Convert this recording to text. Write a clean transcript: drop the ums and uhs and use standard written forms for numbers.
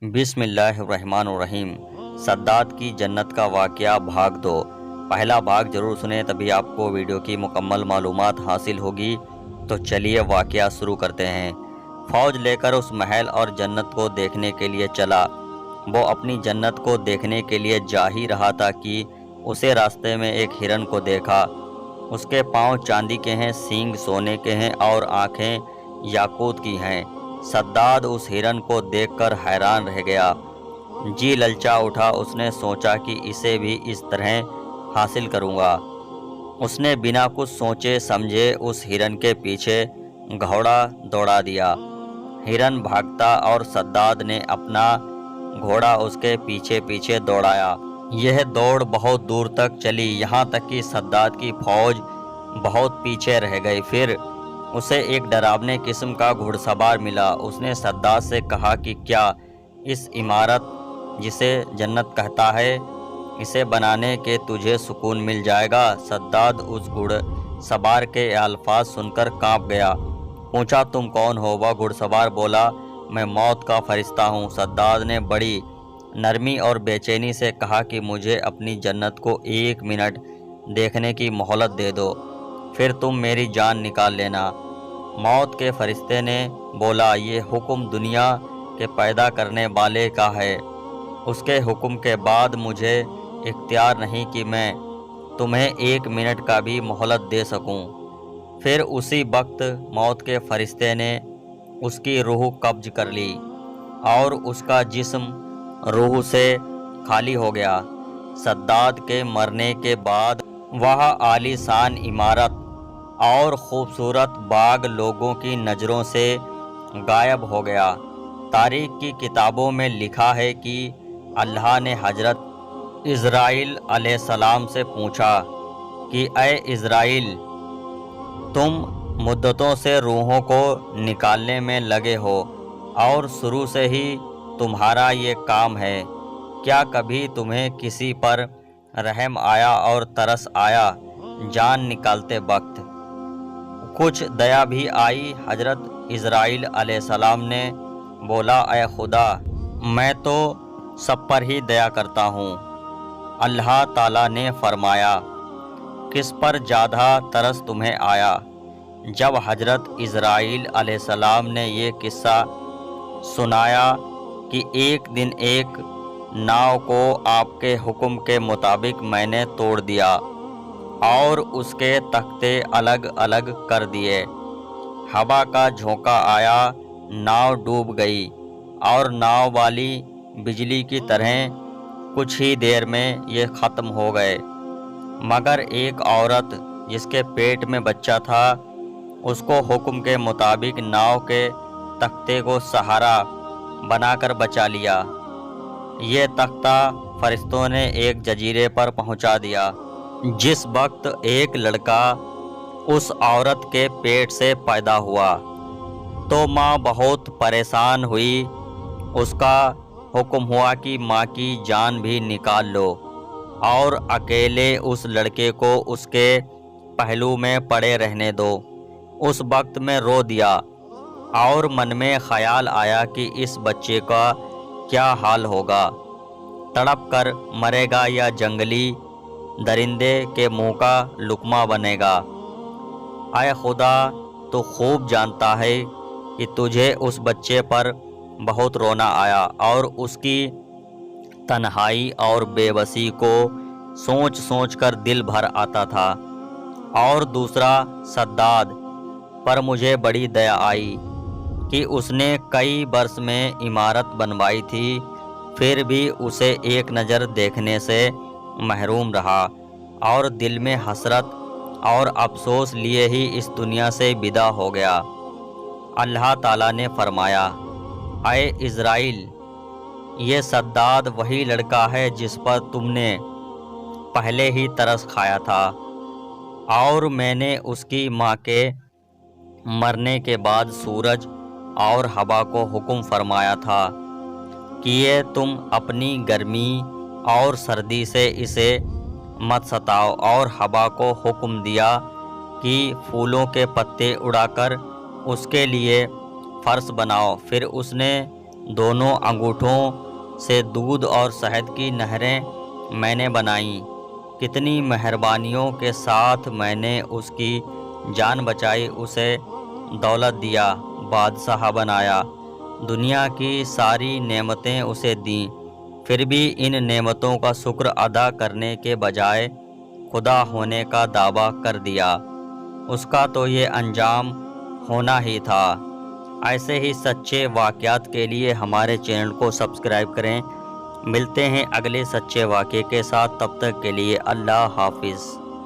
بسم اللہ الرحمن الرحیم۔ سداد کی جنت کا واقعہ بھاگ 2۔ پہلا بھاگ ضرور سنیں، تبھی آپ کو ویڈیو کی مکمل معلومات حاصل ہوگی۔ تو چلیے واقعہ شروع کرتے ہیں۔ فوج لے کر اس محل اور جنت کو دیکھنے کے لیے چلا۔ وہ اپنی جنت کو دیکھنے کے لیے جا ہی رہا تھا کہ اسے راستے میں ایک ہرن کو دیکھا۔ اس کے پاؤں چاندی کے ہیں، سینگ سونے کے ہیں اور آنکھیں یاقوت کی ہیں۔ سداد اس ہرن کو دیکھ کر حیران رہ گیا۔ جی للچا اٹھا، اس نے سوچا کہ اسے بھی اس طرح حاصل کروں گا۔ اس نے بنا کچھ سوچے سمجھے اس ہرن کے پیچھے گھوڑا دوڑا دیا۔ ہرن بھاگتا اور سداد نے اپنا گھوڑا اس کے پیچھے پیچھے دوڑایا۔ یہ دوڑ بہت دور تک چلی، یہاں تک کہ سداد کی فوج بہت پیچھے رہ گئی۔ پھر اسے ایک ڈراونے قسم کا گھڑ سوار ملا۔ اس نے سداد سے کہا کہ کیا اس عمارت جسے جنت کہتا ہے، اسے بنانے کے تجھے سکون مل جائے گا؟ سداد اس گھڑ سوار کے الفاظ سن کر کانپ گیا۔ پوچھا تم کون ہو؟ وہ گھڑ سوار بولا میں موت کا فرشتہ ہوں۔ سداد نے بڑی نرمی اور بے چینی سے کہا کہ مجھے اپنی جنت کو 1 منٹ دیکھنے کی مہلت دے دو، پھر تم میری جان نکال لینا۔ موت کے فرشتے نے بولا یہ حکم دنیا کے پیدا کرنے والے کا ہے، اس کے حکم کے بعد مجھے اختیار نہیں کہ میں تمہیں 1 منٹ کا بھی مہلت دے سکوں۔ پھر اسی وقت موت کے فرشتے نے اس کی روح قبض کر لی اور اس کا جسم روح سے خالی ہو گیا۔ سداد کے مرنے کے بعد وہ عالی شان عمارت اور خوبصورت باغ لوگوں کی نظروں سے غائب ہو گیا۔ تاریخ کی کتابوں میں لکھا ہے کہ اللہ نے حضرت عزرائیل علیہ السلام سے پوچھا کہ اے عزرائیل، تم مدتوں سے روحوں کو نکالنے میں لگے ہو اور شروع سے ہی تمہارا یہ کام ہے، کیا کبھی تمہیں کسی پر رحم آیا اور ترس آیا جان نکالتے وقت؟ کچھ دیا بھی آئی؟ حضرت عزرائیل علیہ السلام نے بولا اے خدا، میں تو سب پر ہی دیا کرتا ہوں۔ اللہ تعالیٰ نے فرمایا کس پر زیادہ ترس تمہیں آیا؟ جب حضرت عزرائیل علیہ السلام نے یہ قصہ سنایا کہ ایک دن ایک ناؤ کو آپ کے حکم کے مطابق میں نے توڑ دیا اور اس کے تختے الگ الگ کر دیے۔ ہوا کا جھونکا آیا، ناؤ ڈوب گئی اور ناؤ والی بجلی کی طرح کچھ ہی دیر میں یہ ختم ہو گئے، مگر ایک عورت جس کے پیٹ میں بچہ تھا، اس کو حکم کے مطابق ناؤ کے تختے کو سہارا بنا کر بچا لیا۔ یہ تختہ فرشتوں نے ایک جزیرے پر پہنچا دیا۔ جس وقت ایک لڑکا اس عورت کے پیٹ سے پیدا ہوا تو ماں بہت پریشان ہوئی۔ اس کا حکم ہوا کہ ماں کی جان بھی نکال لو اور اکیلے اس لڑکے کو اس کے پہلو میں پڑے رہنے دو۔ اس وقت میں رو دیا اور من میں خیال آیا کہ اس بچے کا کیا حال ہوگا، تڑپ کر مرے گا یا جنگلی درندے کے منہ کا لقمہ بنے گا۔ اے خدا، تو خوب جانتا ہے کہ تجھے اس بچے پر بہت رونا آیا اور اس کی تنہائی اور بے بسی کو سوچ سوچ کر دل بھر آتا تھا۔ اور دوسرا، سداد پر مجھے بڑی دیا آئی کہ اس نے کئی برس میں عمارت بنوائی تھی، پھر بھی اسے ایک نظر دیکھنے سے محروم رہا اور دل میں حسرت اور افسوس لیے ہی اس دنیا سے ودا ہو گیا۔ اللہ تعالیٰ نے فرمایا اے عزرائیل، یہ سداد وہی لڑکا ہے جس پر تم نے پہلے ہی ترس کھایا تھا، اور میں نے اس کی ماں کے مرنے کے بعد سورج اور ہوا کو حکم فرمایا تھا کہ یہ تم اپنی گرمی اور سردی سے اسے مت ستاؤ، اور ہوا کو حکم دیا کہ پھولوں کے پتے اڑا کر اس کے لیے فرش بناؤ۔ پھر اس نے دونوں انگوٹھوں سے دودھ اور شہد کی نہریں میں نے بنائیں، کتنی مہربانیوں کے ساتھ میں نے اس کی جان بچائی، اسے دولت دیا، بادشاہ بنایا، دنیا کی ساری نعمتیں اسے دیں، پھر بھی ان نعمتوں کا شکر ادا کرنے کے بجائے خدا ہونے کا دعویٰ کر دیا۔ اس کا تو یہ انجام ہونا ہی تھا۔ ایسے ہی سچے واقعات کے لیے ہمارے چینل کو سبسکرائب کریں۔ ملتے ہیں اگلے سچے واقعے کے ساتھ، تب تک کے لیے اللہ حافظ۔